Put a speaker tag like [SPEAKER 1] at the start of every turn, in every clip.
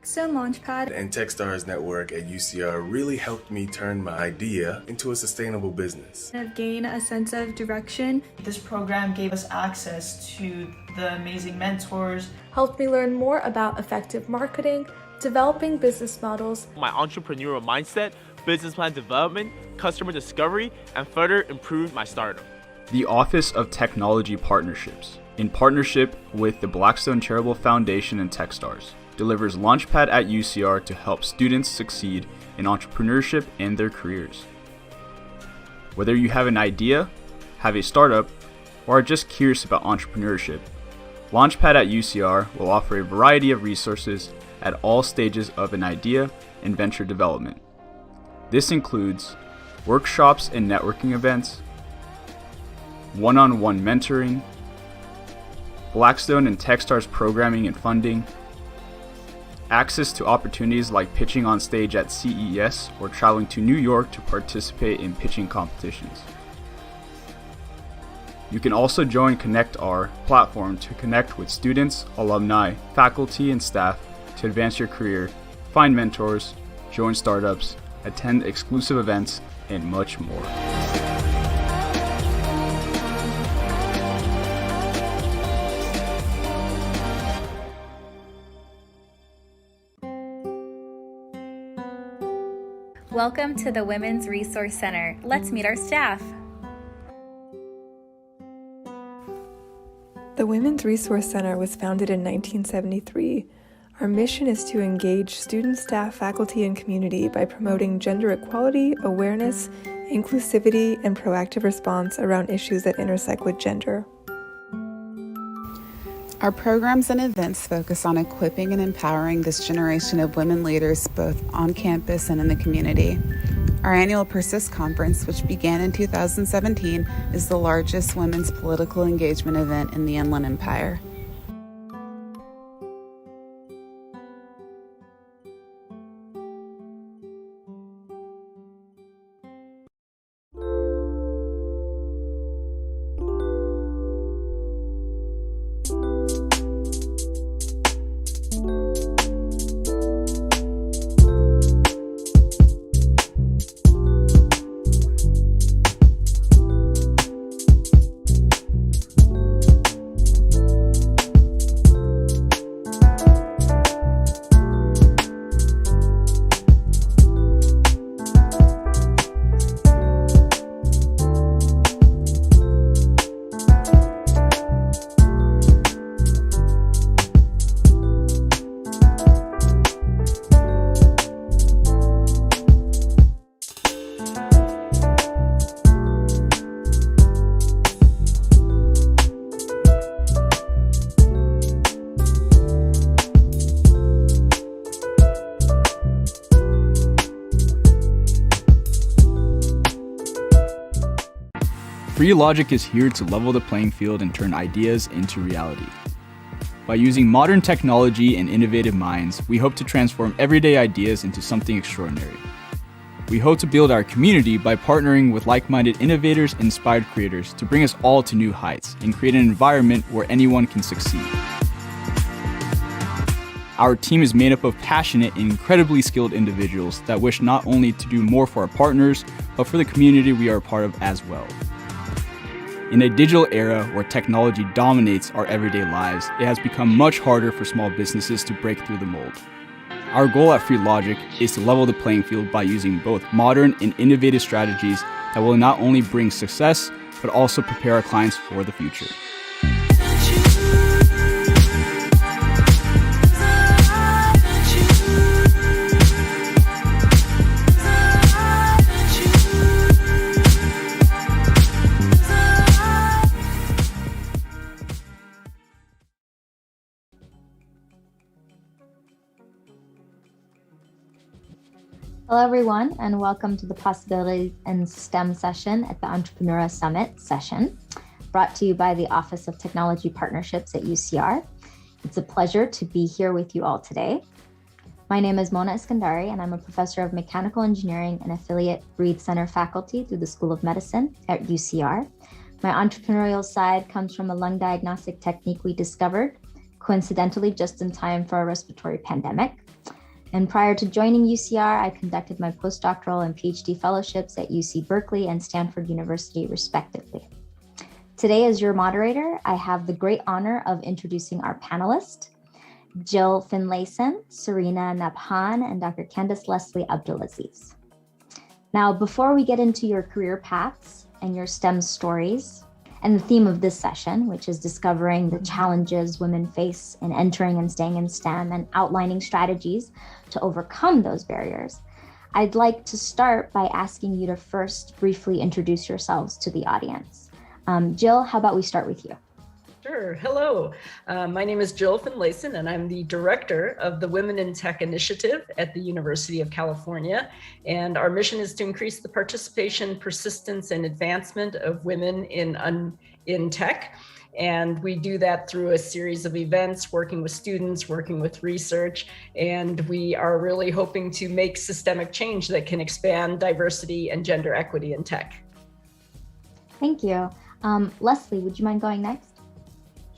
[SPEAKER 1] Blackstone Launchpad
[SPEAKER 2] and Techstars Network at UCR really helped me turn my idea into a sustainable business.
[SPEAKER 1] and gain a sense of direction.
[SPEAKER 3] This program gave us access to the amazing mentors.
[SPEAKER 4] Helped me learn more about effective marketing, developing business models,
[SPEAKER 5] my entrepreneurial mindset, business plan development, customer discovery, and further improved my startup.
[SPEAKER 6] The Office of Technology Partnerships, in partnership with the Blackstone Charitable Foundation and Techstars, delivers Launchpad at UCR to help students succeed in entrepreneurship and their careers. Whether you have an idea, have a startup, or are just curious about entrepreneurship, Launchpad at UCR will offer a variety of resources at all stages of an idea and venture development. This includes workshops and networking events, one-on-one mentoring, Blackstone and Techstars programming and funding, access to opportunities like pitching on stage at CES or traveling to New York to participate in pitching competitions. You can also join ConnectR platform to connect with students, alumni, faculty, and staff to advance your career, find mentors, join startups, attend exclusive events, and much more.
[SPEAKER 7] Welcome to the Women's Resource Center. Let's meet our staff.
[SPEAKER 4] The Women's Resource Center was founded in 1973. Our mission is to engage students, staff, faculty, and community by promoting gender equality, awareness, inclusivity, and proactive response around issues that intersect with gender.
[SPEAKER 8] Our programs and events focus on equipping and empowering this generation of women leaders both on campus and in the community. Our annual Persist Conference, which began in 2017, is the largest women's political engagement event in the Inland Empire.
[SPEAKER 6] Free Logic is here to level the playing field and turn ideas into reality. By using modern technology and innovative minds, we hope to transform everyday ideas into something extraordinary. We hope to build our community by partnering with like-minded innovators and inspired creators to bring us all to new heights and create an environment where anyone can succeed. Our team is made up of passionate and incredibly skilled individuals that wish not only to do more for our partners, but for the community we are a part of as well. In a digital era where technology dominates our everyday lives, it has become much harder for small businesses to break through the mold. Our goal at Free Logic is to level the playing field by using both modern and innovative strategies that will not only bring success, but also prepare our clients for the future.
[SPEAKER 7] Hello, everyone, and welcome to the Possibilities in STEM session at the Entrepreneura Summit session, brought to you by the Office of Technology Partnerships at UCR. It's a pleasure to be here with you all today. My name is Mona Iskandari, and I'm a professor of mechanical engineering and affiliate Breathe Center faculty through the School of Medicine at UCR. My entrepreneurial side comes from a lung diagnostic technique we discovered, coincidentally just in time for a respiratory pandemic. And prior to joining UCR, I conducted my postdoctoral and PhD fellowships at UC Berkeley and Stanford University, respectively. Today, as your moderator, I have the great honor of introducing our panelists, Jill Finlayson, Serena Nabhan, and Dr. Candace Leslie Abdulaziz. Now, before we get into your career paths and your STEM stories, and the theme of this session, which is discovering the challenges women face in entering and staying in STEM and outlining strategies to overcome those barriers, I'd like to start by asking you to first briefly introduce yourselves to the audience. Jill, how about we start with you?
[SPEAKER 9] Sure. Hello. My name is Jill Finlayson, and I'm the director of the Women in Tech Initiative at the University of California. And our mission is to increase the participation, persistence, and advancement of women in tech. And we do that through a series of events, working with students, working with research, and we are really hoping to make systemic change that can expand diversity and gender equity in tech.
[SPEAKER 7] Thank you. Leslie, would you mind going next?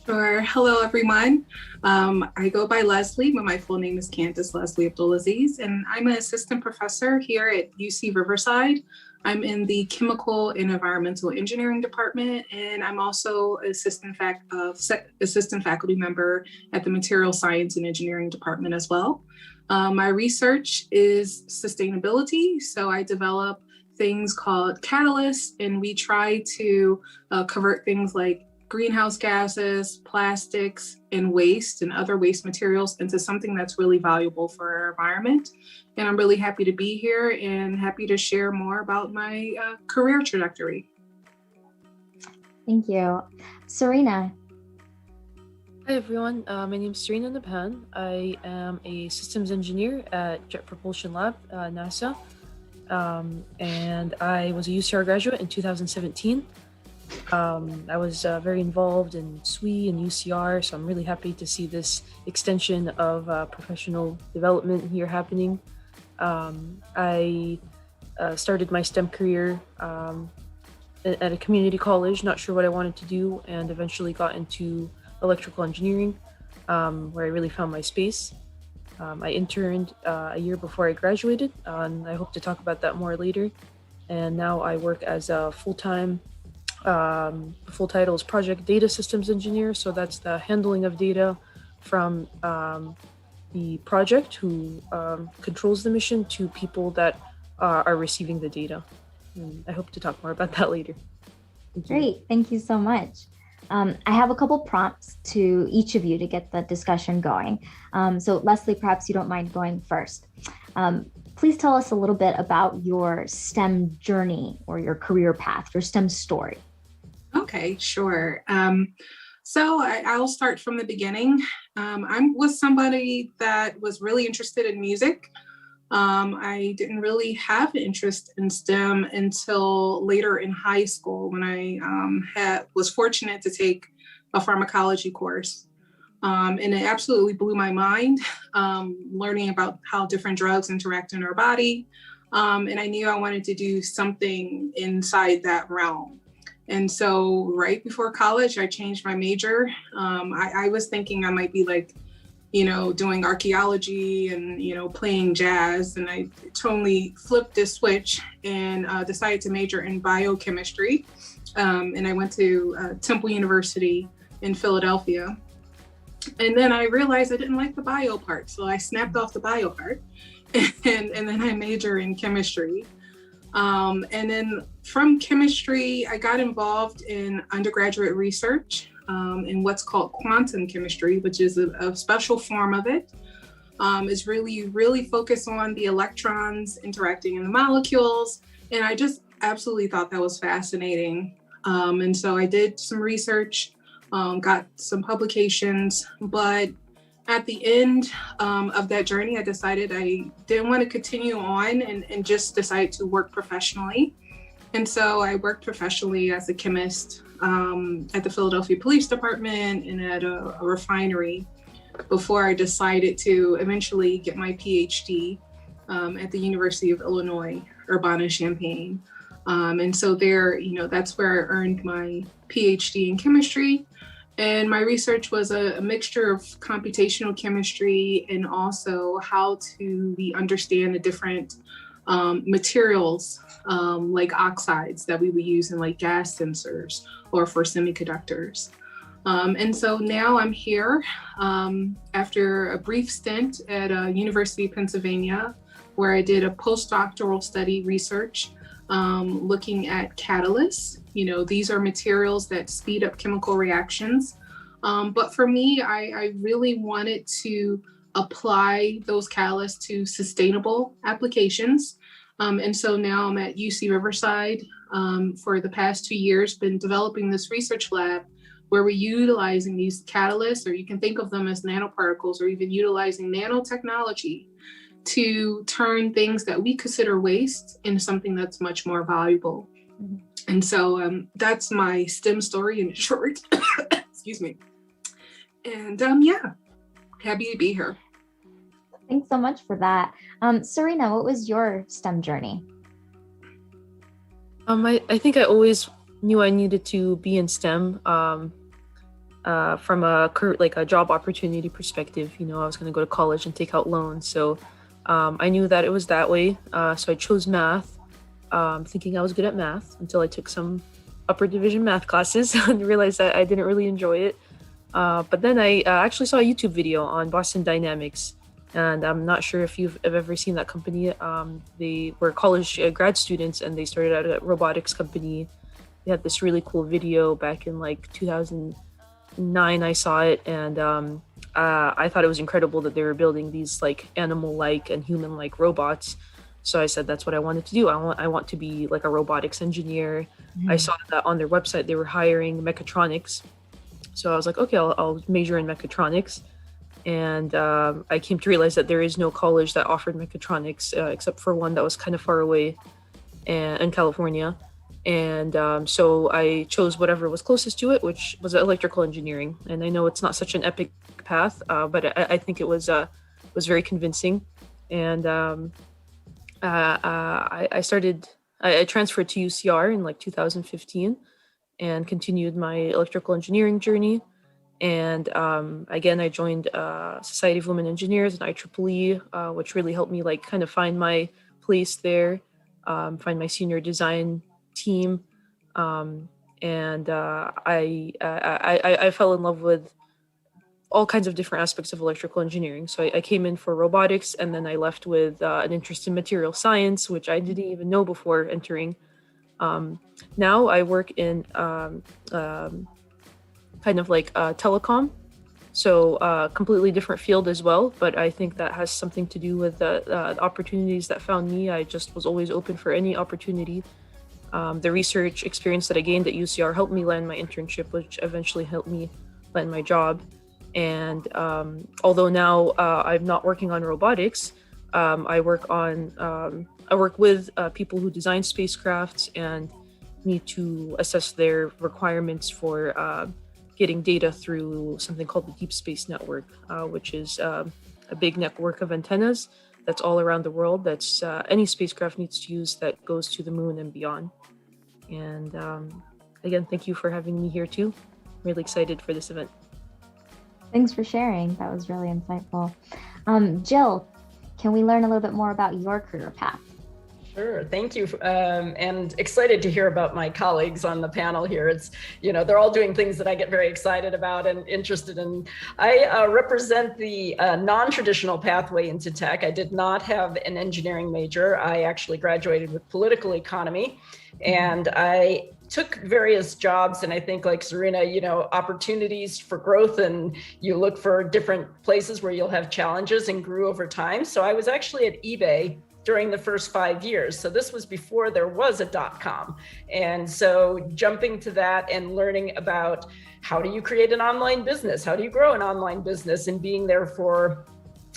[SPEAKER 10] Sure. Hello, everyone. I go by Leslie, but my full name is Candace Leslie Abdulaziz, and I'm an assistant professor here at UC Riverside. I'm in the Chemical and Environmental Engineering Department, and I'm also assistant faculty member at the Material Science and Engineering Department as well. My research is sustainability, so I develop things called catalysts, and we try to convert things like greenhouse gases, plastics, and waste and other waste materials into something that's really valuable for our environment. And I'm really happy to be here and happy to share more about my career trajectory.
[SPEAKER 7] Thank you. Serena.
[SPEAKER 11] Hi everyone, my name is Serena Nabhan. I am a systems engineer at Jet Propulsion Lab, NASA. And I was a UCR graduate in 2017. I was very involved in SWE and UCR, so I'm really happy to see this extension of professional development here happening. I started my STEM career at a community college, not sure what I wanted to do, and eventually got into electrical engineering, where I really found my space. I interned a year before I graduated, and I hope to talk about that more later. And now I work as a full-time the full title is Project Data Systems Engineer. So that's the handling of data from the project who controls the mission to people that are receiving the data. And I hope to talk more about that later.
[SPEAKER 7] Great, thank you so much. I have a couple prompts to each of you to get the discussion going. So Leslie, perhaps you don't mind going first. Please tell us a little bit about your STEM journey or your career path, your STEM story.
[SPEAKER 10] Okay, sure. So I'll start from the beginning. I was somebody that was really interested in music. I didn't really have an interest in STEM until later in high school when I was fortunate to take a pharmacology course. And it absolutely blew my mind, learning about how different drugs interact in our body. And I knew I wanted to do something inside that realm. And so right before college, I changed my major. I was thinking I might be like, doing archaeology and, playing jazz. And I totally flipped this switch and decided to major in biochemistry. And I went to Temple University in Philadelphia. And then I realized I didn't like the bio part. So I snapped off the bio part and then I majored in chemistry. And then from chemistry, I got involved in undergraduate research in what's called quantum chemistry, which is a special form of it. It's really focused on the electrons interacting in the molecules. And I just absolutely thought that was fascinating. And so I did some research, got some publications, but at the end of that journey, I decided I didn't want to continue on and just decided to work professionally. And so I worked professionally as a chemist at the Philadelphia Police Department and at a refinery before I decided to eventually get my PhD at the University of Illinois, Urbana-Champaign. And so there, that's where I earned my PhD in chemistry. And my research was a mixture of computational chemistry and also how we understand the different materials like oxides that we would use in like gas sensors or for semiconductors. And so now I'm here after a brief stint at University of Pennsylvania, where I did a postdoctoral study research looking at catalysts. These are materials that speed up chemical reactions. But for me, I really wanted to apply those catalysts to sustainable applications. And so now I'm at UC Riverside for the past 2 years, been developing this research lab where we're utilizing these catalysts, or you can think of them as nanoparticles, or even utilizing nanotechnology to turn things that we consider waste into something that's much more valuable. And so that's my STEM story in short. Excuse me. And yeah, happy to be here.
[SPEAKER 7] Thanks so much for that. Serena, what was your STEM journey?
[SPEAKER 11] I think I always knew I needed to be in STEM from a job opportunity perspective. I was going to go to college and take out loans. So I knew that it was that way. So I chose math, thinking I was good at math until I took some upper division math classes and realized that I didn't really enjoy it. But then I actually saw a YouTube video on Boston Dynamics. And I'm not sure if you've ever seen that company. They were college grad students and they started out a robotics company. They had this really cool video back in like 2009. I saw it and I thought it was incredible that they were building these like animal-like and human-like robots. So I said, that's what I wanted to do. I want to be like a robotics engineer. I saw that on their website they were hiring mechatronics. So I was like, okay, I'll major in mechatronics. And I came to realize that there is no college that offered mechatronics except for one that was kind of far away in California. And so I chose whatever was closest to it, which was electrical engineering. And I know it's not such an epic path, but I think it was very convincing. And I transferred to UCR in like 2015 and continued my electrical engineering journey. And again, I joined Society of Women Engineers and IEEE, which really helped me like kind of find my place there, find my senior design team. And I fell in love with all kinds of different aspects of electrical engineering. So I came in for robotics, and then I left with an interest in material science, which I didn't even know before entering. Now I work in kind of like telecom, so completely different field as well, but I think that has something to do with the opportunities that found me. I just was always open for any opportunity. The research experience that I gained at UCR helped me land my internship, which eventually helped me land my job. And although now I'm not working on robotics, I work with people who design spacecrafts and need to assess their requirements for getting data through something called the Deep Space Network, which is a big network of antennas that's all around the world that's any spacecraft needs to use that goes to the moon and beyond. And again, thank you for having me here too. I'm really excited for this event.
[SPEAKER 7] Thanks for sharing. That was really insightful. Jill, can we learn a little bit more about your career path?
[SPEAKER 9] Sure, thank you. And excited to hear about my colleagues on the panel here. It's, they're all doing things that I get very excited about and interested in. I represent the non-traditional pathway into tech. I did not have an engineering major. I actually graduated with political economy, and I took various jobs, and I think like Serena, opportunities for growth, and you look for different places where you'll have challenges, and grew over time. So I was actually at eBay during the first 5 years. So this was before there was a .com. And so jumping to that and learning about how do you create an online business? How do you grow an online business? And being there for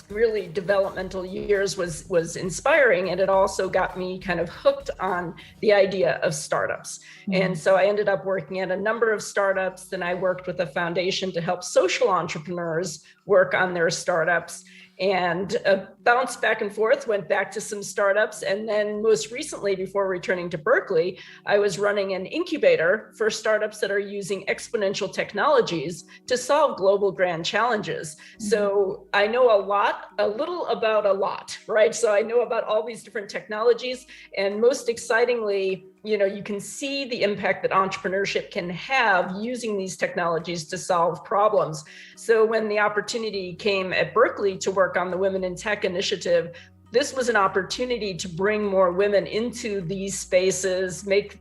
[SPEAKER 9] really developmental years was inspiring. And it also got me kind of hooked on the idea of startups. And so I ended up working at a number of startups. Then I worked with a foundation to help social entrepreneurs work on their startups. and bounced back and forth, went back to some startups. And then most recently, before returning to Berkeley, I was running an incubator for startups that are using exponential technologies to solve global grand challenges. So I know a little about a lot, right? So I know about all these different technologies, and most excitingly, you can see the impact that entrepreneurship can have using these technologies to solve problems. So when the opportunity came at Berkeley to work on the Women in Tech initiative, this was an opportunity to bring more women into these spaces, make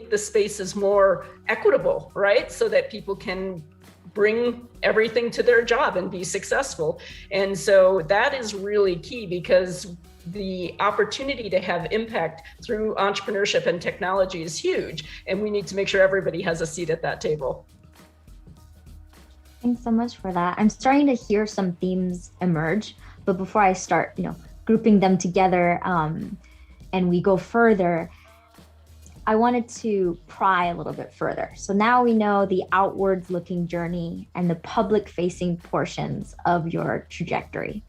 [SPEAKER 9] the spaces more equitable, right? So that people can bring everything to their job and be successful. And so that is really key, because the opportunity to have impact through entrepreneurship and technology is huge, and we need to make sure everybody has a seat at that table.
[SPEAKER 7] Thanks so much for that. I'm starting to hear some themes emerge, but before I start, grouping them together and we go further, I wanted to pry a little bit further. So now we know the outwards looking journey and the public facing portions of your trajectory.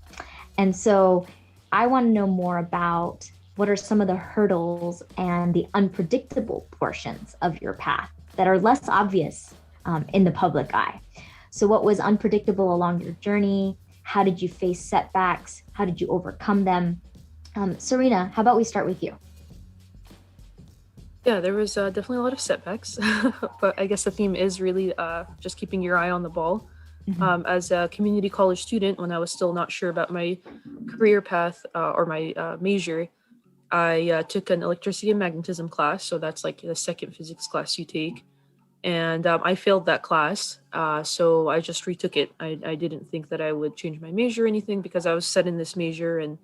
[SPEAKER 7] And so I want to know more about what are some of the hurdles and the unpredictable portions of your path that are less obvious in the public eye. So what was unpredictable along your journey? How did you face setbacks? How did you overcome them? Serena, how about we start with you?
[SPEAKER 11] Yeah, there was definitely a lot of setbacks, but I guess the theme is really just keeping your eye on the ball. As a community college student, when I was still not sure about my career path or my major, I took an electricity and magnetism class. So that's like the second physics class you take. And I failed that class. So I just retook it. I didn't think that I would change my major or anything, because I was set in this major and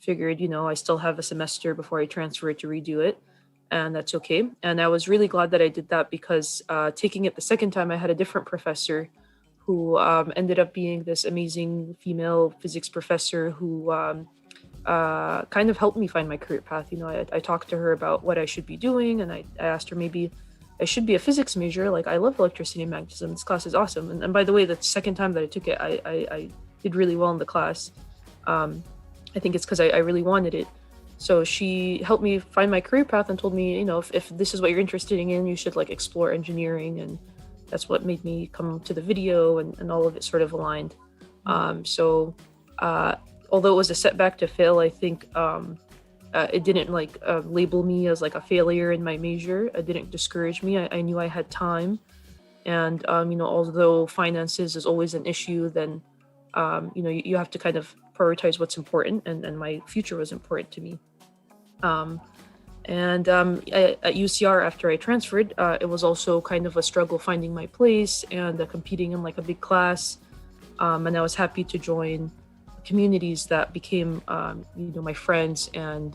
[SPEAKER 11] figured, I still have a semester before I transfer it to redo it. And that's okay. And I was really glad that I did that, because taking it the second time, I had a different professor who ended up being this amazing female physics professor who kind of helped me find my career path. I talked to her about what I should be doing, and I asked her maybe I should be a physics major. Like, I love electricity and magnetism. This class is awesome. And by the way, the second time that I took it, I did really well in the class. I think it's because I really wanted it. So she helped me find my career path and told me, if this is what you're interested in, you should explore engineering. And that's what made me come to the video, and all of it sort of aligned. So although it was a setback to fail, I think it didn't label me as a failure in my major. It didn't discourage me. I knew I had time. And, although finances is always an issue, then, you have to kind of prioritize what's important. And my future was important to me. At UCR, after I transferred, it was also kind of a struggle finding my place and competing in a big class. And I was happy to join communities that became, my friends and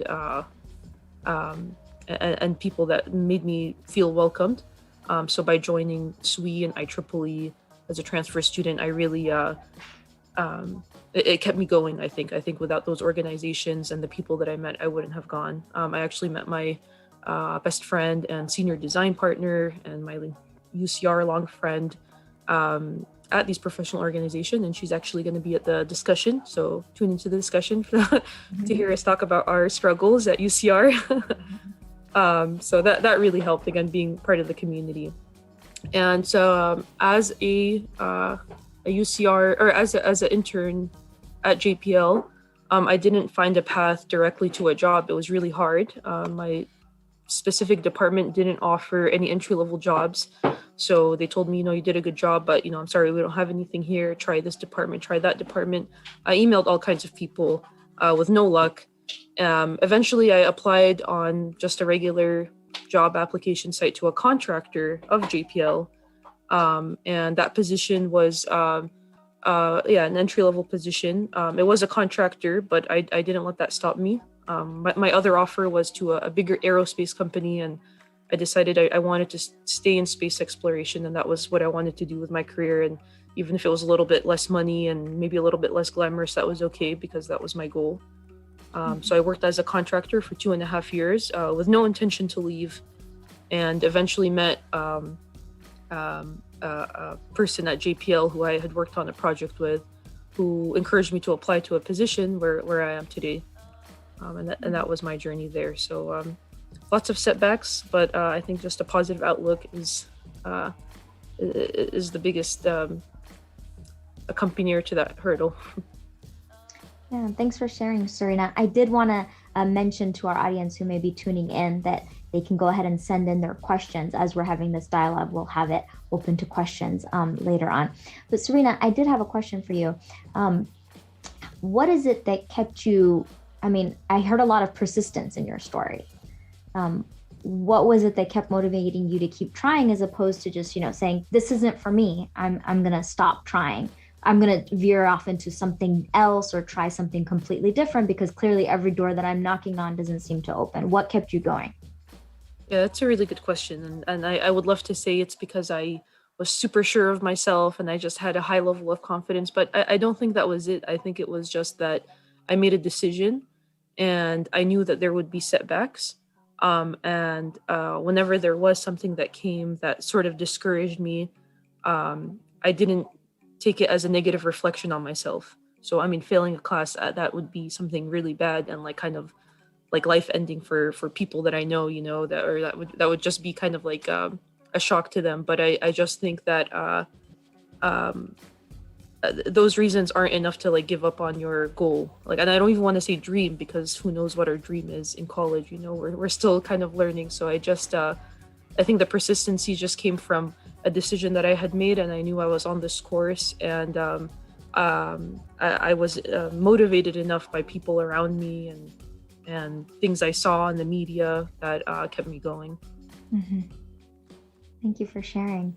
[SPEAKER 11] people that made me feel welcomed. So by joining SWE and IEEE as a transfer student, I really, it kept me going, I think. I think without those organizations and the people that I met, I wouldn't have gone. I actually met my best friend and senior design partner and my UCR long friend at these professional organizations, and she's actually going to be at the discussion. So tune into the discussion to hear us talk about our struggles at UCR. So that really helped, again, being part of the community. And so as a UCR, or as an intern at JPL, I didn't find a path directly to a job. It was really hard. My specific department didn't offer any entry-level jobs. So they told me, you did a good job, but, I'm sorry, we don't have anything here. Try this department, try that department. I emailed all kinds of people with no luck. Eventually, I applied on just a regular job application site to a contractor of JPL. And that position was, an entry-level position. It was a contractor, but I didn't let that stop me. My other offer was to a bigger aerospace company, and I decided I wanted to stay in space exploration, and that was what I wanted to do with my career. And even if it was a little bit less money and maybe a little bit less glamorous, that was okay, because that was my goal. So I worked as a contractor for 2.5 years with no intention to leave, and eventually met a person at JPL who I had worked on a project with, who encouraged me to apply to a position where I am today. And that was my journey there. So lots of setbacks, but I think just a positive outlook is the biggest accompanier to that hurdle.
[SPEAKER 7] Yeah, thanks for sharing, Serena. I did want to mention to our audience who may be tuning in that they can go ahead and send in their questions. As we're having this dialogue, we'll have it open to questions later on. But Serena, I did have a question for you. What is it that kept you, I mean, I heard a lot of persistence in your story. What was it that kept motivating you to keep trying as opposed to just, saying, this isn't for me, I'm going to stop trying. I'm going to veer off into something else or try something completely different because clearly every door that I'm knocking on doesn't seem to open. What kept you going?
[SPEAKER 11] Yeah, that's a really good question. And I would love to say it's because I was super sure of myself and I just had a high level of confidence, but I don't think that was it. I think it was just that I made a decision and I knew that there would be setbacks. And whenever there was something that came that sort of discouraged me, I didn't take it as a negative reflection on myself. So, I mean, failing a class, that would be something really bad and like kind of like life ending for people that I know, that would just be kind of like a shock to them. But I just think that those reasons aren't enough to like give up on your goal. Like, and I don't even want to say dream because who knows what our dream is in college, we're still kind of learning. So I think the persistency just came from a decision that I had made and I knew I was on this course and I was motivated enough by people around me and things I saw in the media that kept me going.
[SPEAKER 7] Mm-hmm. Thank you for sharing.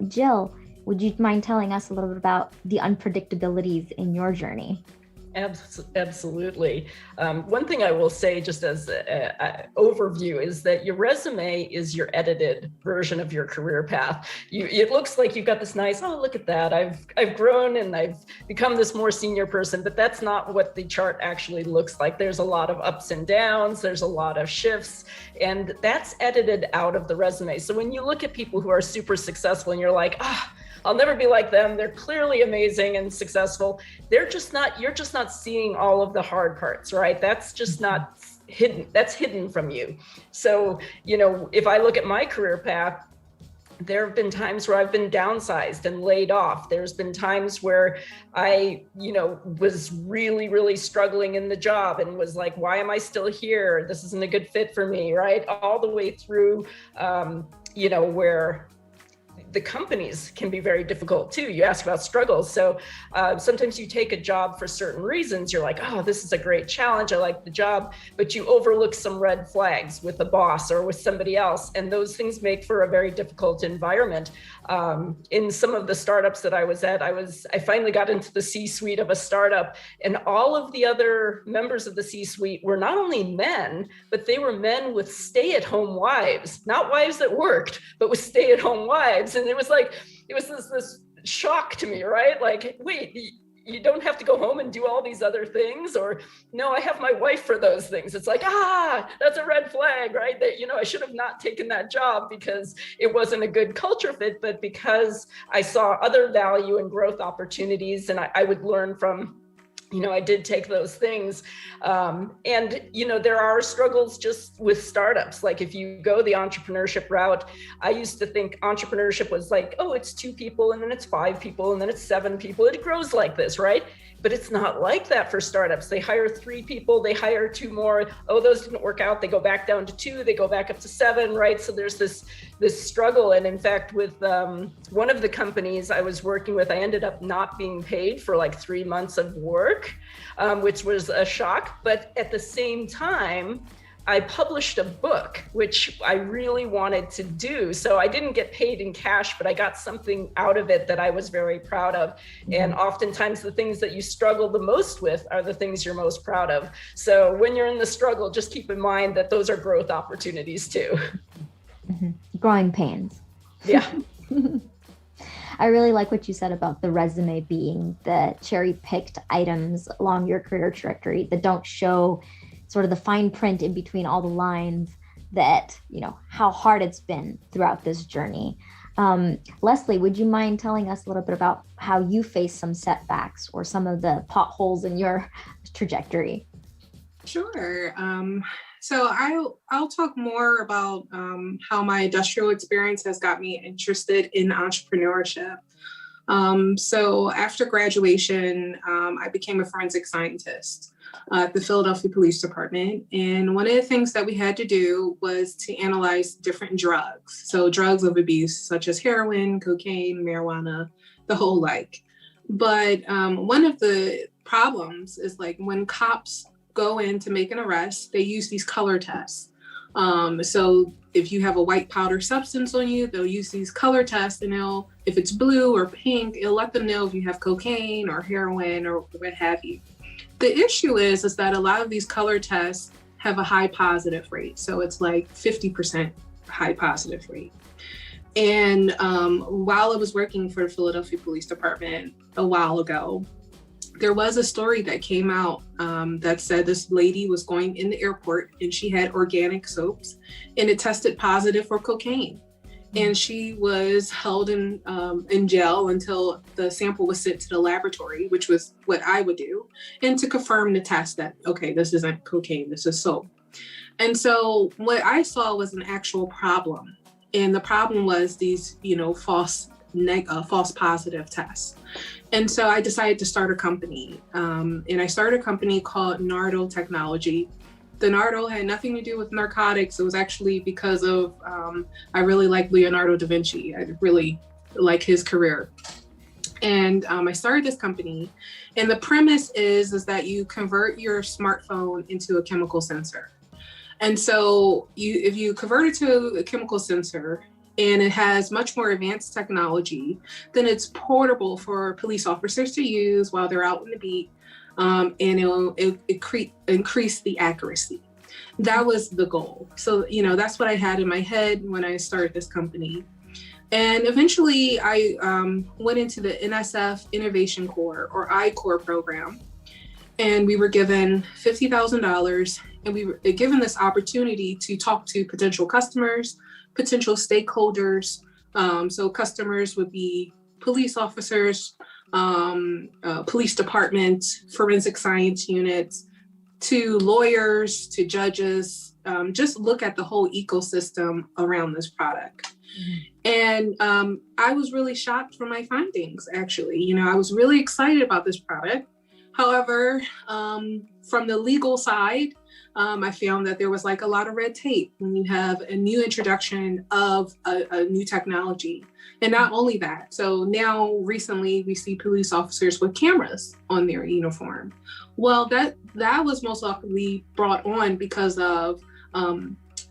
[SPEAKER 7] Jill, would you mind telling us a little bit about the unpredictabilities in your journey?
[SPEAKER 9] Absolutely. One thing I will say just as an overview is that your resume is your edited version of your career path. It looks like you've got this nice, oh, look at that. I've grown and I've become this more senior person, but that's not what the chart actually looks like. There's a lot of ups and downs. There's a lot of shifts, and that's edited out of the resume. So when you look at people who are super successful and you're like, I'll never be like them. They're clearly amazing and successful. You're just not seeing all of the hard parts, right? That's just not hidden. That's hidden from you. So, if I look at my career path, there have been times where I've been downsized and laid off. There's been times where I, was really, really struggling in the job and was like, why am I still here? This isn't a good fit for me, right? All the way through, where the companies can be very difficult too. You ask about struggles. So sometimes you take a job for certain reasons. You're like, oh, this is a great challenge. I like the job, but you overlook some red flags with the boss or with somebody else. And those things make for a very difficult environment. In some of the startups that I was at, I finally got into the C-suite of a startup, and all of the other members of the C-suite were not only men, but they were men with stay-at-home wives, not wives that worked, but with stay-at-home wives. And it was this shock to me, right? Like, wait, you don't have to go home and do all these other things, or no, I have my wife for those things. It's like, that's a red flag, right? That, I should have not taken that job because it wasn't a good culture fit, but because I saw other value and growth opportunities and I would learn from, I did take those things. There are struggles just with startups. Like if you go the entrepreneurship route, I used to think entrepreneurship was like, oh, it's 2 people and then it's 5 people and then it's 7 people. It grows like this, right? But it's not like that for startups. They hire 3 people, they hire 2 more. Oh, those didn't work out. They go back down to 2, they go back up to 7, right? So there's this struggle. And in fact, with one of the companies I was working with, I ended up not being paid for like 3 months of work, which was a shock. But at the same time, I published a book, which I really wanted to do. So I didn't get paid in cash, but I got something out of it that I was very proud of. Mm-hmm. And oftentimes the things that you struggle the most with are the things you're most proud of. So when you're in the struggle, just keep in mind that those are growth opportunities too.
[SPEAKER 7] Mm-hmm. Growing pains.
[SPEAKER 9] Yeah.
[SPEAKER 7] I really like what you said about the resume being the cherry-picked items along your career trajectory that don't show sort of the fine print in between all the lines that, how hard it's been throughout this journey. Leslie, would you mind telling us a little bit about how you faced some setbacks or some of the potholes in your trajectory?
[SPEAKER 10] Sure. So I'll talk more about how my industrial experience has got me interested in entrepreneurship. So after graduation, I became a forensic scientist at the Philadelphia Police Department. And one of the things that we had to do was to analyze different drugs. So drugs of abuse, such as heroin, cocaine, marijuana, the whole like. But one of the problems is like when cops go in to make an arrest, they use these color tests. So if you have a white powder substance on you, they'll use these color tests, and if it's blue or pink, it'll let them know if you have cocaine or heroin or what have you. The issue is that a lot of these color tests have a high positive rate. So it's like 50% high positive rate. And while I was working for the Philadelphia Police Department a while ago, there was a story that came out that said this lady was going in the airport and she had organic soaps and it tested positive for cocaine. And she was held in jail until the sample was sent to the laboratory, which was what I would do, and to confirm the test that, okay, this isn't cocaine, this is soap. And so what I saw was an actual problem. And the problem was these, false positive tests. And so I decided to start a company. And I started a company called Nardo Technology. The Nardo had nothing to do with narcotics. It was actually because of, I really like Leonardo da Vinci. I really like his career. And I started this company. And the premise is that you convert your smartphone into a chemical sensor. And so if you convert it to a chemical sensor, and it has much more advanced technology, then it's portable for police officers to use while they're out on the beat, and it'll increase the accuracy. That was the goal. So, that's what I had in my head when I started this company. And eventually I went into the NSF Innovation Corps, or I-Corps program, and we were given $50,000, and we were given this opportunity to talk to potential customers, potential stakeholders. So customers would be police officers, police departments, forensic science units, to lawyers, to judges, just look at the whole ecosystem around this product. And I was really shocked from my findings, actually. I was really excited about this product. However, from the legal side, I found that there was like a lot of red tape when you have a new introduction of a new technology. And not only that, so now recently we see police officers with cameras on their uniform. Well, that was most likely brought on because of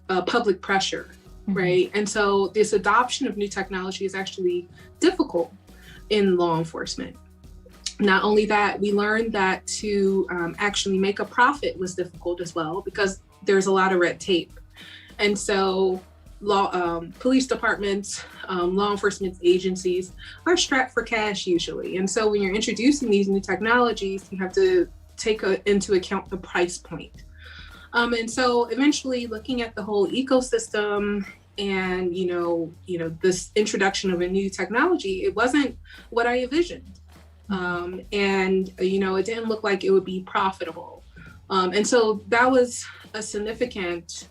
[SPEAKER 10] public pressure, right? And so this adoption of new technology is actually difficult in law enforcement. Not only that, we learned that to actually make a profit was difficult as well, because there's a lot of red tape. And so police departments, law enforcement agencies are strapped for cash usually. And so when you're introducing these new technologies, you have to take into account the price point. And so eventually looking at the whole ecosystem and, this introduction of a new technology, it wasn't what I envisioned. And, it didn't look like it would be profitable. And so that was a significant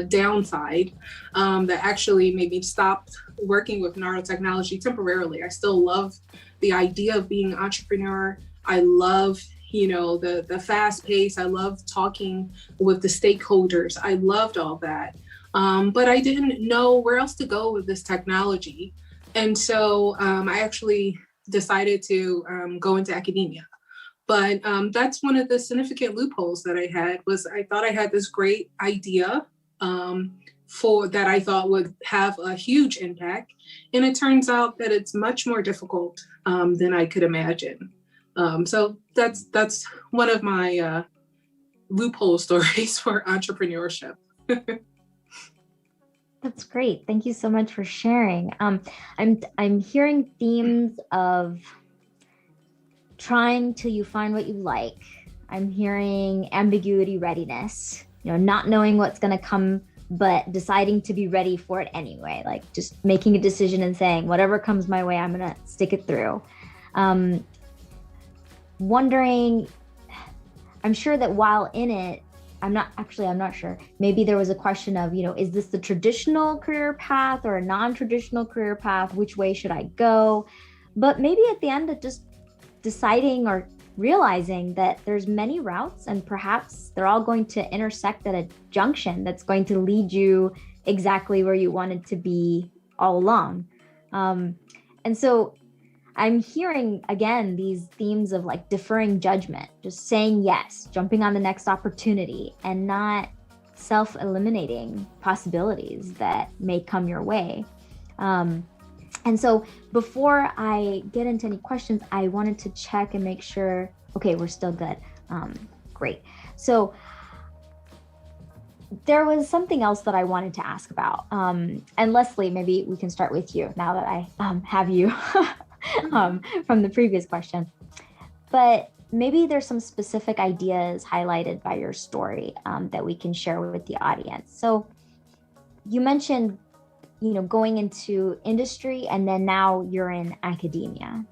[SPEAKER 10] downside that actually made me stop working with Nardo Technology temporarily. I still love the idea of being an entrepreneur. I love, the fast pace. I love talking with the stakeholders. I loved all that. But I didn't know where else to go with this technology. And so I actually decided to go into academia. But that's one of the significant loopholes that I had. Was I thought I had this great idea that I thought would have a huge impact. And it turns out that it's much more difficult than I could imagine. So that's one of my loophole stories for entrepreneurship.
[SPEAKER 7] That's great. Thank you so much for sharing. I'm hearing themes of trying till you find what you like. I'm hearing ambiguity readiness, not knowing what's going to come but deciding to be ready for it anyway, like just making a decision and saying, whatever comes my way, I'm gonna stick it through. Wondering, I'm sure that while in it, I'm not sure. Maybe there was a question of, is this the traditional career path or a non-traditional career path? Which way should I go? But maybe at the end of just deciding or realizing that there's many routes and perhaps they're all going to intersect at a junction that's going to lead you exactly where you wanted to be all along. And so I'm hearing, again, these themes of like deferring judgment, just saying yes, jumping on the next opportunity, and not self-eliminating possibilities that may come your way. And so before I get into any questions, I wanted to check and make sure, okay, we're still good. Great. So there was something else that I wanted to ask about. And Leslie, maybe we can start with you now that I have you from the previous question. But maybe there's some specific ideas highlighted by your story that we can share with the audience. So you mentioned, going into industry, and then now you're in academia.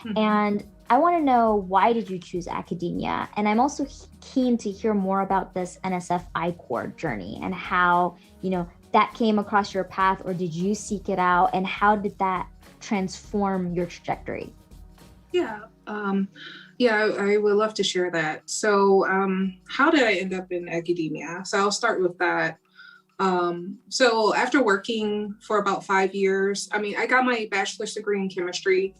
[SPEAKER 7] Mm-hmm. And I want to know, why did you choose academia? And I'm also keen to hear more about this NSF I-Corps journey and how, that came across your path, or did you seek it out, and how did that transform your trajectory?
[SPEAKER 10] Yeah, I would love to share that. So how did I end up in academia? So I'll start with that. So after working for about 5 years, I got my bachelor's degree in chemistry.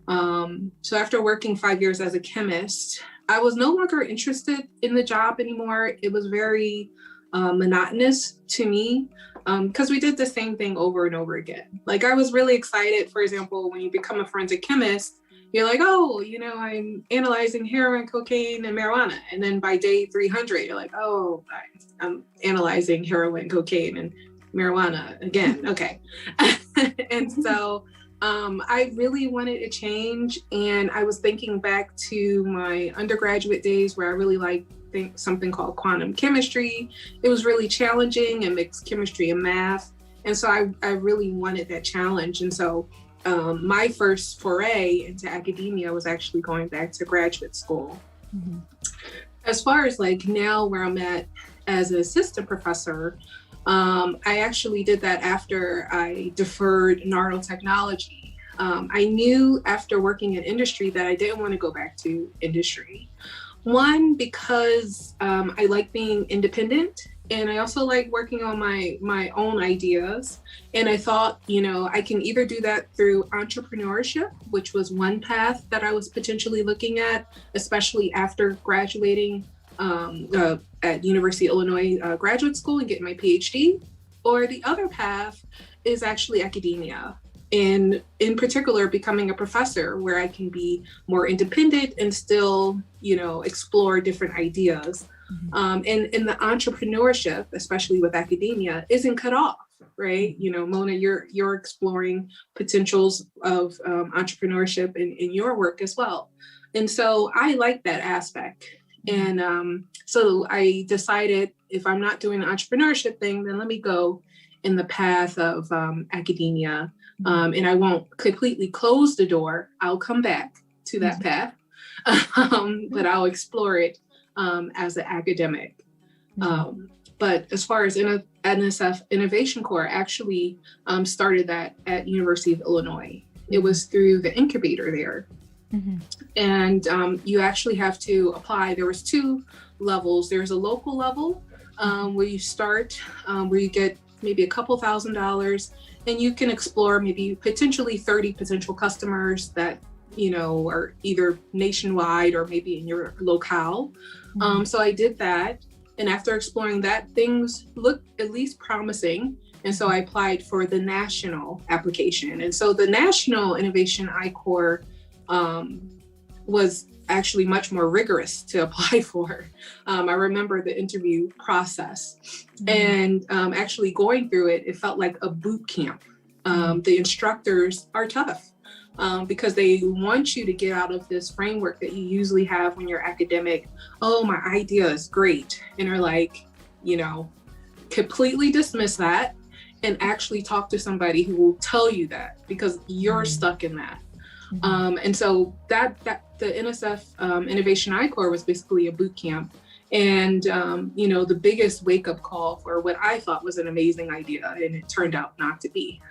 [SPEAKER 10] So after working 5 years as a chemist, I was no longer interested in the job anymore. It was very monotonous to me, because we did the same thing over and over again. Like, I was really excited, for example, when you become a forensic chemist, you're like, oh, I'm analyzing heroin, cocaine, and marijuana. And then by day 300, you're like, oh, I'm analyzing heroin, cocaine, and marijuana again. Okay. And so I really wanted a change. And I was thinking back to my undergraduate days where I really liked something called quantum chemistry. It was really challenging and mixed chemistry and math. And so I really wanted that challenge. And so my first foray into academia was actually going back to graduate school. Mm-hmm. As far as like now where I'm at as an assistant professor, I actually did that after I deferred nanotechnology. I knew after working in industry that I didn't want to go back to industry. One, because I like being independent, and I also like working on my own ideas. And I thought, I can either do that through entrepreneurship, which was one path that I was potentially looking at, especially after graduating at University of Illinois graduate school and getting my PhD. Or the other path is actually academia. And in particular, becoming a professor where I can be more independent and still, explore different ideas. Mm-hmm. And the entrepreneurship, especially with academia, isn't cut off, right? Mona, you're exploring potentials of entrepreneurship in your work as well. And so I like that aspect. Mm-hmm. And so I decided, if I'm not doing the entrepreneurship thing, then let me go in the path of academia. And I won't completely close the door. I'll come back to that path, but I'll explore it as an academic. But as far as NSF Innovation Corps, actually started that at University of Illinois. It was through the incubator there. Mm-hmm. And you actually have to apply. There was 2 levels. There's a local level where you start, where you get maybe a couple $1,000s, and you can explore maybe potentially 30 potential customers that, are either nationwide or maybe in your locale. Mm-hmm. So I did that. And after exploring that, things looked at least promising. And so I applied for the national application. And so the National Innovation I-Corps was actually much more rigorous to apply for. I remember the interview process. Mm-hmm. And actually going through it, it felt like a boot camp. The instructors are tough because they want you to get out of this framework that you usually have when you're academic. Oh, my idea is great. And they're like, completely dismiss that and actually talk to somebody who will tell you that, because you're stuck in that. And so that the NSF Innovation I-Corps was basically a boot camp. And, the biggest wake-up call for what I thought was an amazing idea, and it turned out not to be.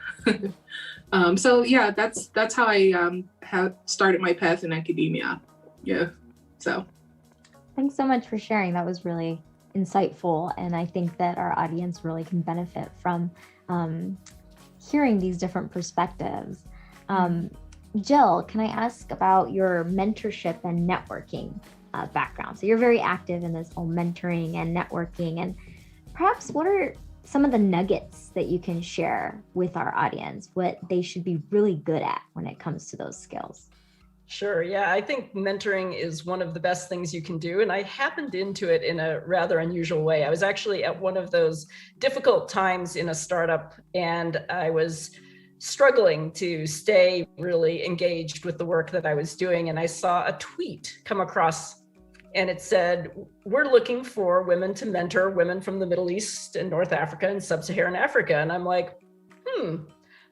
[SPEAKER 10] So yeah, that's how I have started my path in academia. Yeah, so.
[SPEAKER 7] Thanks so much for sharing. That was really insightful. And I think that our audience really can benefit from hearing these different perspectives. Jill, can I ask about your mentorship and networking background? So you're very active in this whole mentoring and networking, and perhaps what are some of the nuggets that you can share with our audience, what they should be really good at when it comes to those skills?
[SPEAKER 9] Sure. Yeah, I think mentoring is one of the best things you can do. And I happened into it in a rather unusual way. I was actually at one of those difficult times in a startup, and I was struggling to stay really engaged with the work that I was doing. And I saw a tweet come across, and it said, "We're looking for women to mentor women from the Middle East and North Africa and Sub-Saharan Africa." And I'm like,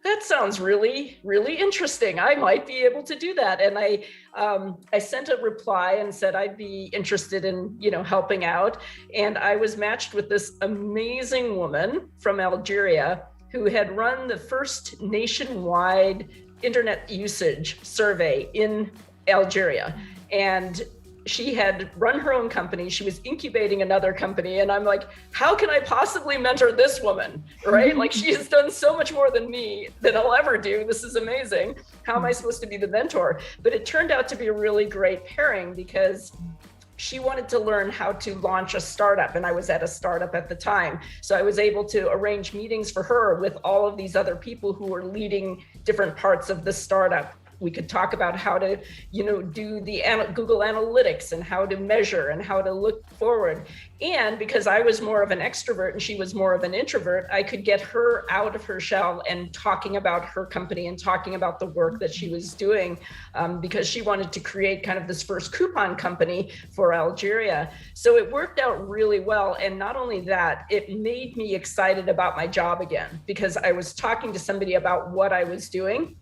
[SPEAKER 9] that sounds really, really interesting. I might be able to do that. And I sent a reply and said I'd be interested in, helping out. And I was matched with this amazing woman from Algeria who had run the first nationwide internet usage survey in Algeria. And she had run her own company. She was incubating another company. And I'm like, how can I possibly mentor this woman, right? Like, she has done so much more than me that I'll ever do. This is amazing. How am I supposed to be the mentor? But it turned out to be a really great pairing, because she wanted to learn how to launch a startup, and I was at a startup at the time. So I was able to arrange meetings for her with all of these other people who were leading different parts of the startup. We could talk about how to, do the Google Analytics and how to measure and how to look forward. And because I was more of an extrovert and she was more of an introvert, I could get her out of her shell and talking about her company and talking about the work that she was doing, because she wanted to create kind of this first coupon company for Algeria. So it worked out really well. And not only that, it made me excited about my job again, because I was talking to somebody about what I was doing.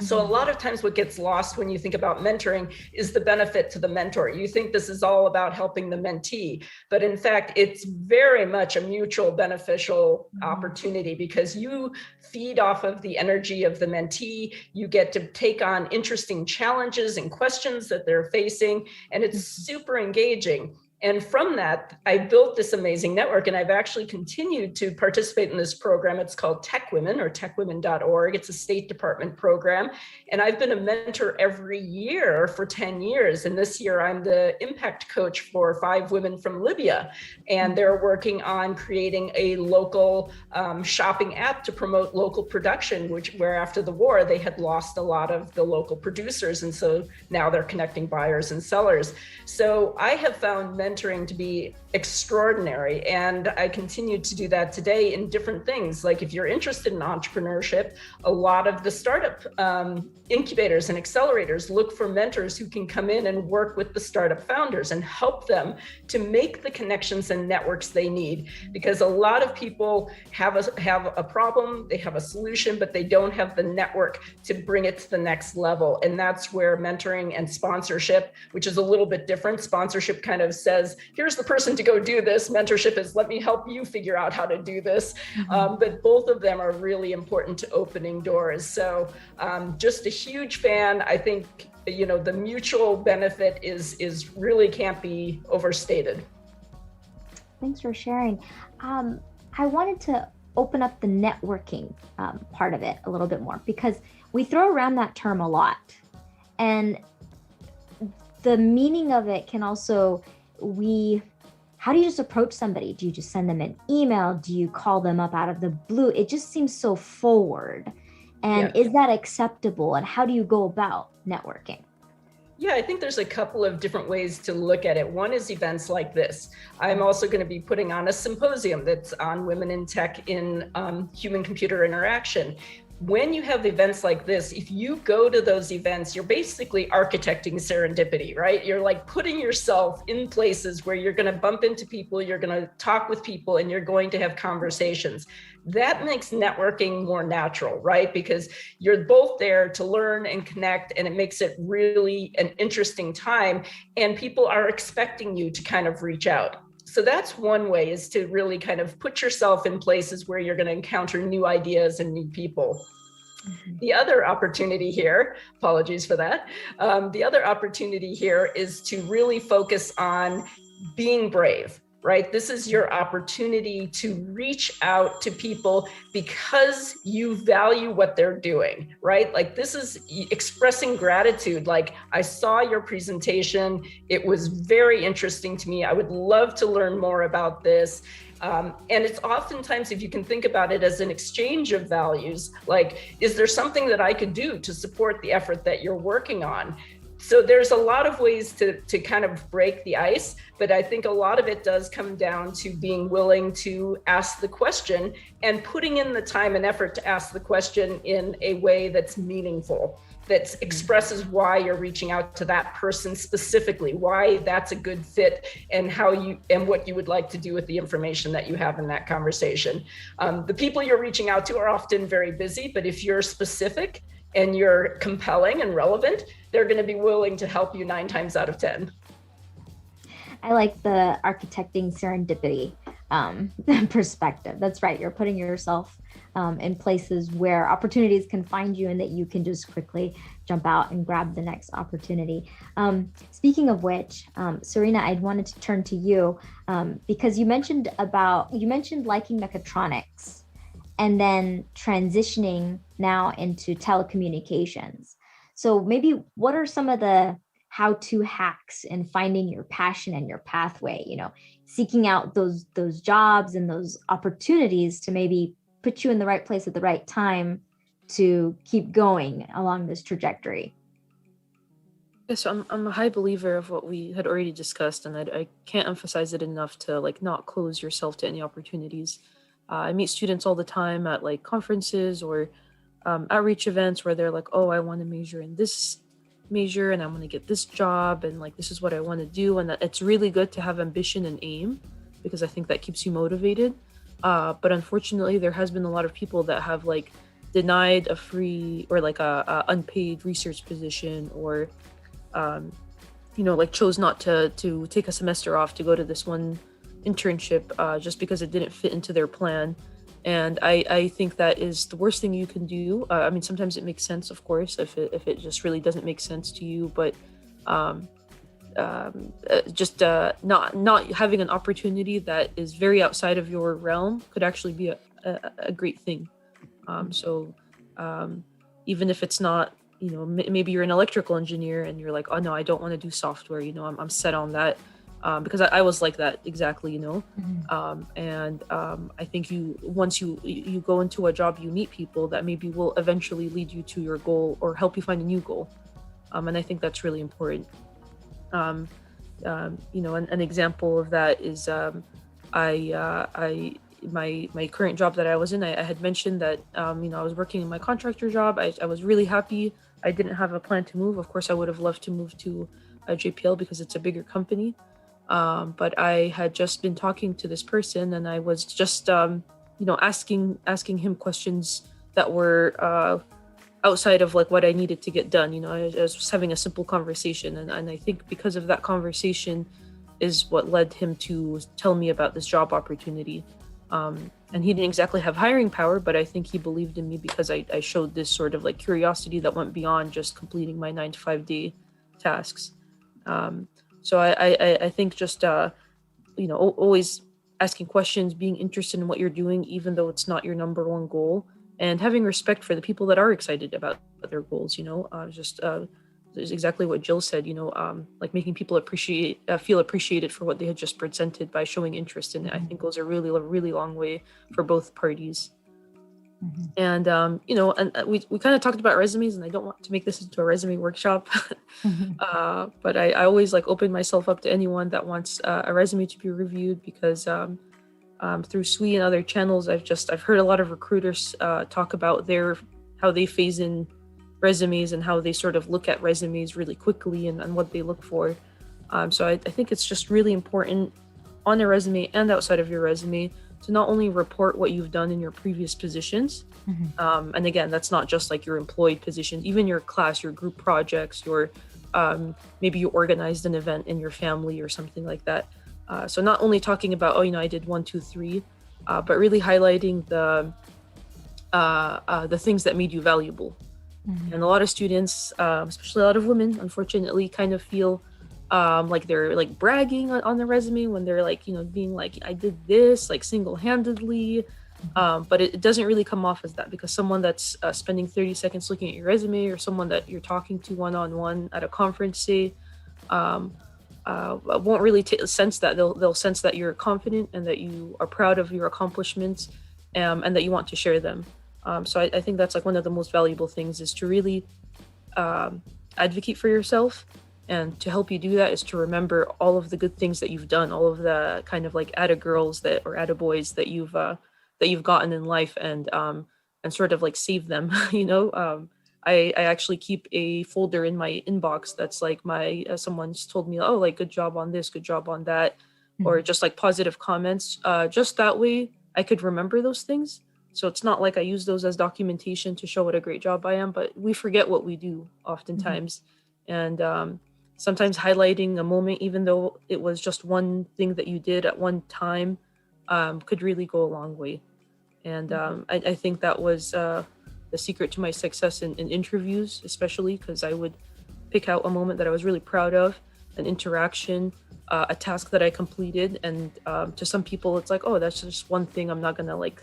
[SPEAKER 9] So a lot of times what gets lost when you think about mentoring is the benefit to the mentor. You think this is all about helping the mentee, but in fact, it's very much a mutual beneficial opportunity, because you feed off of the energy of the mentee. You get to take on interesting challenges and questions that they're facing, and it's super engaging. And from that, I built this amazing network, and I've actually continued to participate in this program. It's called Tech Women, or techwomen.org. It's a State Department program. And I've been a mentor every year for 10 years. And this year, I'm the impact coach for 5 women from Libya. And they're working on creating a local shopping app to promote local production, where after the war, they had lost a lot of the local producers. And so now they're connecting buyers and sellers. So I have found mentoring to be extraordinary, and I continue to do that today in different things. Like, if you're interested in entrepreneurship, a lot of the startup incubators and accelerators look for mentors who can come in and work with the startup founders and help them to make the connections and networks they need. Because a lot of people have a problem, they have a solution, but they don't have the network to bring it to the next level. And that's where mentoring and sponsorship, which is a little bit different. Sponsorship kind of says, here's the person to go do this. Mentorship is, let me help you figure out how to do this. But both of them are really important to opening doors. So just a huge fan. I think, the mutual benefit is really can't be overstated.
[SPEAKER 7] Thanks for sharing. I wanted to open up the networking part of it a little bit more, because we throw around that term a lot. And the meaning of it can also, how do you just approach somebody? Do you just send them an email? Do you call them up out of the blue? It just seems so forward. And is that acceptable? And how do you go about networking?
[SPEAKER 9] Yeah, I think there's a couple of different ways to look at it. One is events like this. I'm also going to be putting on a symposium that's on women in tech in human-computer interaction. when you have events like this, if you go to those events, you're basically architecting serendipity, right? You're like putting yourself in places where you're going to bump into people, you're going to talk with people, and you're going to have conversations. That makes networking more natural, right? Because you're both there to learn and connect, and it makes it really an interesting time, and people are expecting you to kind of reach out. So that's one way, is to really kind of put yourself in places where you're going to encounter new ideas and new people. The other opportunity here, apologies for that. The other opportunity here is to really focus on being brave, right? This is your opportunity to reach out to people because you value what they're doing, right? Like, this is expressing gratitude. Like, I saw your presentation. It was very interesting to me. I would love to learn more about this. And it's oftentimes, if you can think about it as an exchange of values, like, is there something that I could do to support the effort that you're working on? So there's a lot of ways to kind of break the ice, but I think a lot of it does come down to being willing to ask the question and putting in the time and effort to ask the question in a way that's meaningful, that expresses why you're reaching out to that person specifically, why that's a good fit, and how you and what you would like to do with the information that you have in that conversation. The people you're reaching out to are often very busy, but if you're specific and you're compelling and relevant, they're going to be willing to help you 9 times out of 10.
[SPEAKER 7] I like the architecting serendipity perspective. That's right. You're putting yourself in places where opportunities can find you, and that you can just quickly jump out and grab the next opportunity. Speaking of which, Serena, I wanted to turn to you because you mentioned liking mechatronics and then transitioning now into telecommunications. So maybe what are some of the how-to hacks in finding your passion and your pathway, seeking out those jobs and those opportunities to maybe put you in the right place at the right time to keep going along this trajectory?
[SPEAKER 11] Yes, I'm a high believer of what we had already discussed, and I can't emphasize it enough to not close yourself to any opportunities. I meet students all the time at conferences or outreach events where they're like, oh, I want to major in this major and I want to get this job and this is what I want to do. And it's really good to have ambition and aim, because I think that keeps you motivated. But unfortunately, there has been a lot of people that have denied a free or a unpaid research position, or chose not to take a semester off to go to this one internship just because it didn't fit into their plan. And I think that is the worst thing you can do. Sometimes it makes sense, of course, if it just really doesn't make sense to you, but not having an opportunity that is very outside of your realm could actually be a great thing. So even if it's not, maybe you're an electrical engineer and you're like, oh no, I don't want to do software, I'm set on that. Because I was like that exactly,
[SPEAKER 7] Mm-hmm.
[SPEAKER 11] I think once you go into a job, you meet people that maybe will eventually lead you to your goal or help you find a new goal, and I think that's really important. An example of that is my current job that I was in. I had mentioned that I was working in my contractor job. I was really happy. I didn't have a plan to move. Of course, I would have loved to move to JPL because it's a bigger company. But I had just been talking to this person, and I was just, asking him questions that were outside of what I needed to get done. I was just having a simple conversation, and I think because of that conversation is what led him to tell me about this job opportunity. And he didn't exactly have hiring power, but I think he believed in me because I showed this sort of curiosity that went beyond just completing my 9-to-5 day tasks. So I think just, always asking questions, being interested in what you're doing, even though it's not your number one goal, and having respect for the people that are excited about their goals, is exactly what Jill said, making people feel appreciated for what they had just presented by showing interest in it. I think goes a really long way for both parties.
[SPEAKER 7] Mm-hmm.
[SPEAKER 11] And, we kind of talked about resumes, and I don't want to make this into a resume workshop,
[SPEAKER 7] Mm-hmm.
[SPEAKER 11] but I always open myself up to anyone that wants a resume to be reviewed, because through SWE and other channels, I've heard a lot of recruiters talk about their how they phase in resumes and how they sort of look at resumes really quickly and what they look for. So I think it's just really important on a resume and outside of your resume to not only report what you've done in your previous positions, and again, that's not just like your employed positions, even your class, your group projects, your maybe you organized an event in your family or something like that. So not only talking about, oh, I did 1, 2, 3, but really highlighting the things that made you valuable. And a lot of students, especially a lot of women, unfortunately, kind of feel like they're like bragging on the resume when they're like, being like, I did this like single-handedly. But it doesn't really come off as that, because someone that's spending 30 seconds looking at your resume, or someone that you're talking to one-on-one at a conference, say, won't really sense that. They'll sense that you're confident and that you are proud of your accomplishments, and that you want to share them. So I think that's like one of the most valuable things, is to really advocate for yourself. And to help you do that is to remember all of the good things that you've done, all of the kind of like atta-girls or atta-boys that you've gotten in life, and sort of like save them. I actually keep a folder in my inbox that's like someone's told me, oh, like, good job on this, good job on that, or just like positive comments. Just that way I could remember those things. So it's not like I use those as documentation to show what a great job I am, but we forget what we do oftentimes. And sometimes highlighting a moment, even though it was just one thing that you did at one time, could really go a long way. And I think that was the secret to my success in interviews, especially because I would pick out a moment that I was really proud of, an interaction, a task that I completed. And to some people, it's like, oh, that's just one thing. I'm not going to like,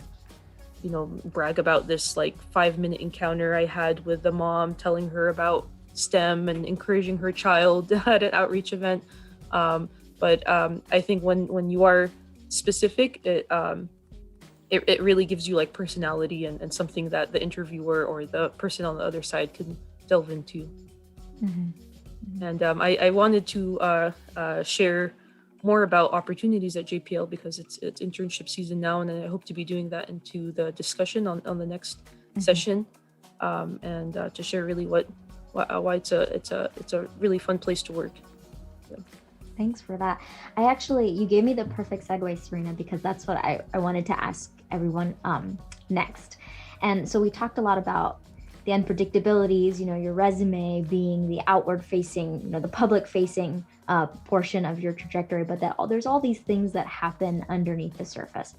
[SPEAKER 11] brag about this like 5-minute encounter I had with the mom, telling her about STEM and encouraging her child at an outreach event. But I think when you are specific, it really gives you like personality and something that the interviewer or the person on the other side can delve into. And I wanted to share more about opportunities at JPL, because it's internship season now, and I hope to be doing that into the discussion on the next session, and to share really why it's a really fun place to work. Yeah.
[SPEAKER 7] Thanks for that. You gave me the perfect segue, Serena, because that's what I wanted to ask everyone next. And so we talked a lot about the unpredictabilities, your resume being the outward facing, the public facing portion of your trajectory, but that there's all these things that happen underneath the surface.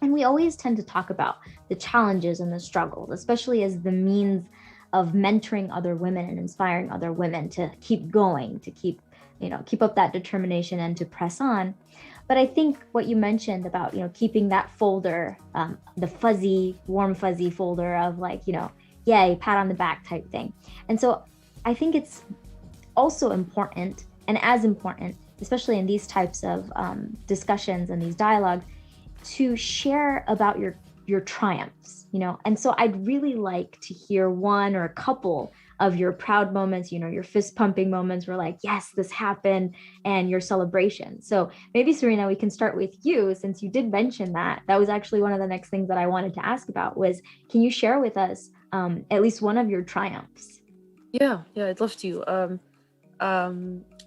[SPEAKER 7] And we always tend to talk about the challenges and the struggles, especially as the means of mentoring other women and inspiring other women to keep going, to keep up that determination and to press on. But I think what you mentioned about, keeping that folder, the warm fuzzy folder of like, yay, pat on the back type thing. And so I think it's also important, and as important, especially in these types of discussions and these dialogues, to share about your triumphs, and so I'd really like to hear one or a couple of your proud moments, your fist pumping moments where like, yes, this happened, and your celebration. So maybe Serena, we can start with you, since you did mention that was actually one of the next things that I wanted to ask about was, can you share with us at least one of your triumphs?
[SPEAKER 11] Yeah, I'd love to.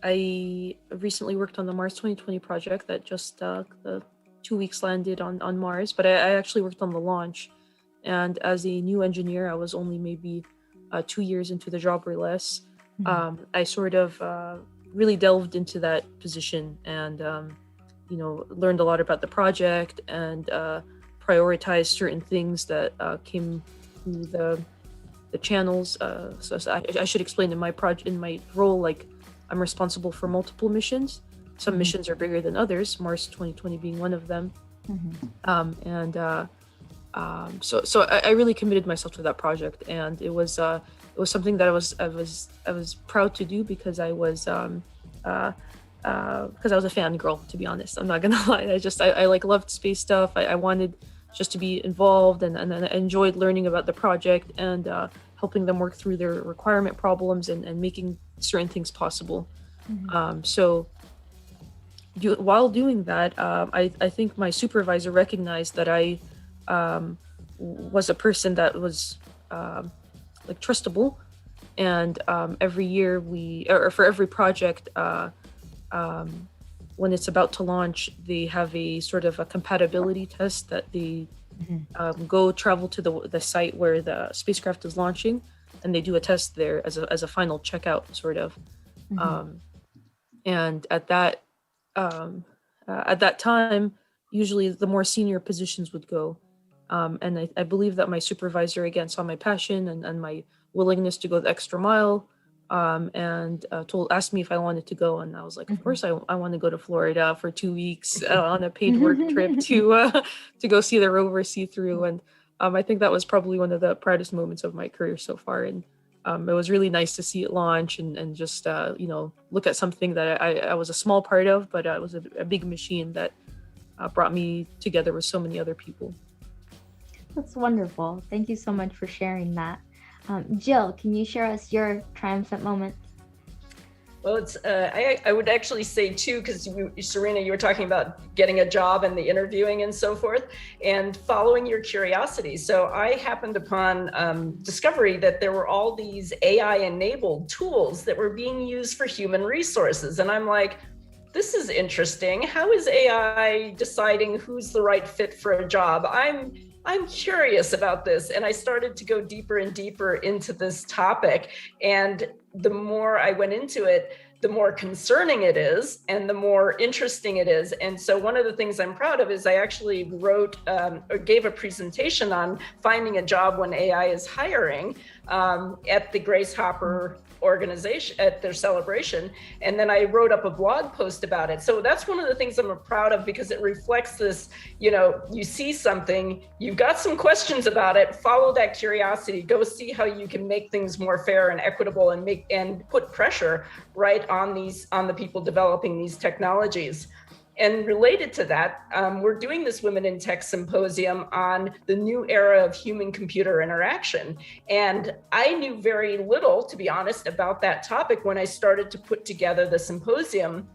[SPEAKER 11] I recently worked on the Mars 2020 project that just the 2 weeks landed on Mars, but I actually worked on the launch. And as a new engineer, I was only maybe 2 years into the job or less. I sort of really delved into that position and, learned a lot about the project and prioritized certain things that came through the channels. So I should explain in my role, like I'm responsible for multiple missions. Some missions are bigger than others, Mars 2020 being one of them. So I really committed myself to that project, and it was something that I was proud to do, because I was a fangirl, to be honest. I'm not gonna lie. I like loved space stuff. I wanted just to be involved, and I enjoyed learning about the project and helping them work through their requirement problems and making certain things possible. While doing that, I think my supervisor recognized that I was a person that was like trustable. And every year or for every project, when it's about to launch, they have a sort of a compatibility test that they go travel to the site where the spacecraft is launching, and they do a test there as a final checkout, sort of. And at that time, usually the more senior positions would go. And I believe that my supervisor, again, saw my passion and my willingness to go the extra mile, and asked me if I wanted to go. And I was like, of course, I want to go to Florida for 2 weeks on a paid work trip to go see the rover see through. And I think that was probably one of the proudest moments of my career so far. And it was really nice to see it launch and just, look at something that I was a small part of, but it was a big machine that brought me together with so many other people.
[SPEAKER 7] That's wonderful. Thank you so much for sharing that. Jill, can you share us your triumphant moment?
[SPEAKER 9] Well, it's I would actually say too, because Serena, you were talking about getting a job and the interviewing and so forth, and following your curiosity. So I happened upon discovery that there were all these AI-enabled tools that were being used for human resources, and I'm like, this is interesting. How is AI deciding who's the right fit for a job? I'm curious about this. And I started to go deeper and deeper into this topic. And the more I went into it, the more concerning it is and the more interesting it is. And so one of the things I'm proud of is I actually wrote or gave a presentation on finding a job when AI is hiring at the Grace Hopper organization at their celebration. And then I wrote up a blog post about it. So that's one of the things I'm proud of, because it reflects this, you see something, you've got some questions about it, follow that curiosity, go see how you can make things more fair and equitable and put pressure right on the people developing these technologies. And related to that, we're doing this Women in Tech Symposium on the new era of human-computer interaction. And I knew very little, to be honest, about that topic when I started to put together the symposium.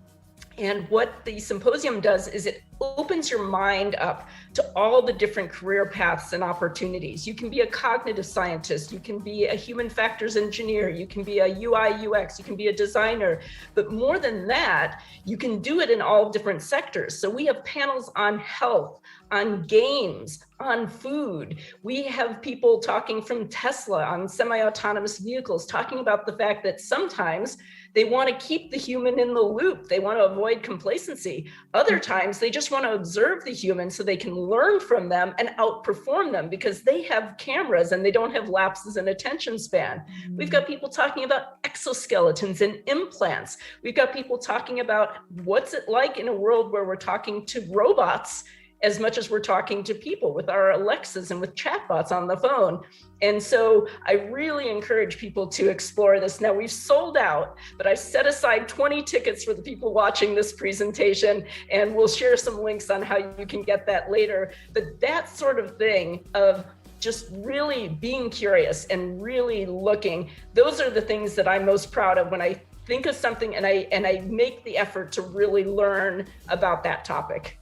[SPEAKER 9] And what the symposium does is it opens your mind up to all the different career paths and opportunities. You can be a cognitive scientist, you can be a human factors engineer, you can be a UI UX, you can be a designer, but more than that, you can do it in all different sectors. So we have panels on health, on games, on food. We have people talking from Tesla on semi-autonomous vehicles, talking about the fact that sometimes they want to keep the human in the loop. They want to avoid complacency. Other times they just want to observe the human so they can learn from them and outperform them because they have cameras and they don't have lapses in attention span. We've got people talking about exoskeletons and implants. We've got people talking about what's it like in a world where we're talking to robots as much as we're talking to people with our Alexas and with chatbots on the phone. And so I really encourage people to explore this. Now we've sold out, but I've set aside 20 tickets for the people watching this presentation, and we'll share some links on how you can get that later. But that sort of thing of just really being curious and really looking, those are the things that I'm most proud of when I think of something and I make the effort to really learn about that topic.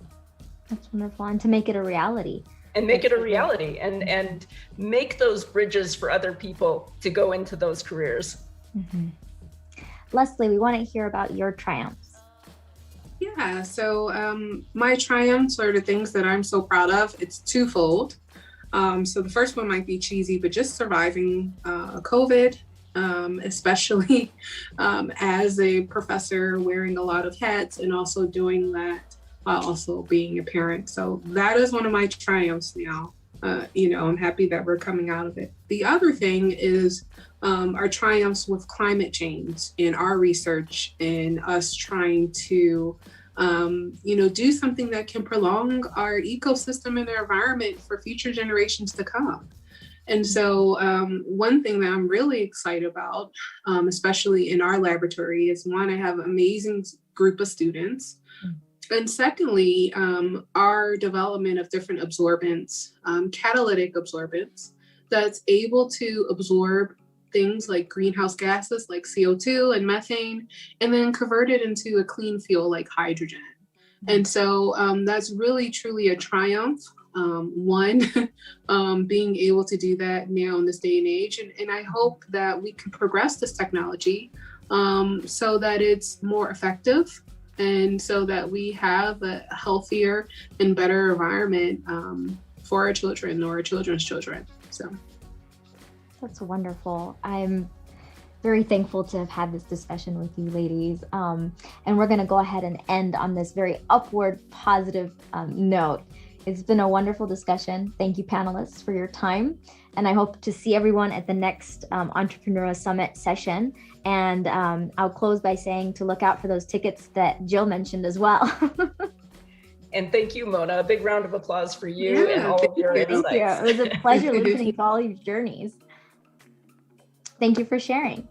[SPEAKER 7] That's wonderful. And to make it a reality.
[SPEAKER 9] And make it a reality and make those bridges for other people to go into those careers.
[SPEAKER 7] Mm-hmm. Leslie, we want to hear about your triumphs.
[SPEAKER 10] Yeah, so my triumphs are the things that I'm so proud of. It's twofold. So the first one might be cheesy, but just surviving COVID, especially as a professor wearing a lot of hats and also doing that while also being a parent. So that is one of my triumphs now. I'm happy that we're coming out of it. The other thing is our triumphs with climate change in our research and us trying to, do something that can prolong our ecosystem and our environment for future generations to come. And so one thing that I'm really excited about, especially in our laboratory, is one, I have an amazing group of students. And secondly, our development of different absorbents, catalytic absorbents, that's able to absorb things like greenhouse gases like CO2 and methane, and then convert it into a clean fuel like hydrogen. And so that's really truly a triumph One, being able to do that now in this day and age. And I hope that we can progress this technology so that it's more effective and so that we have a healthier and better environment for our children or our children's children. So
[SPEAKER 7] that's wonderful. I'm very thankful to have had this discussion with you ladies. And we're going to go ahead and end on this very upward, positive note. It's been a wonderful discussion. Thank you, panelists, for your time. And I hope to see everyone at the next Entrepreneura Summit session. And I'll close by saying to look out for those tickets that Jill mentioned as well.
[SPEAKER 9] And thank you, Mona. A big round of applause for you and all of your insights.
[SPEAKER 7] Thank you. It was a pleasure listening to all of your journeys. Thank you for sharing.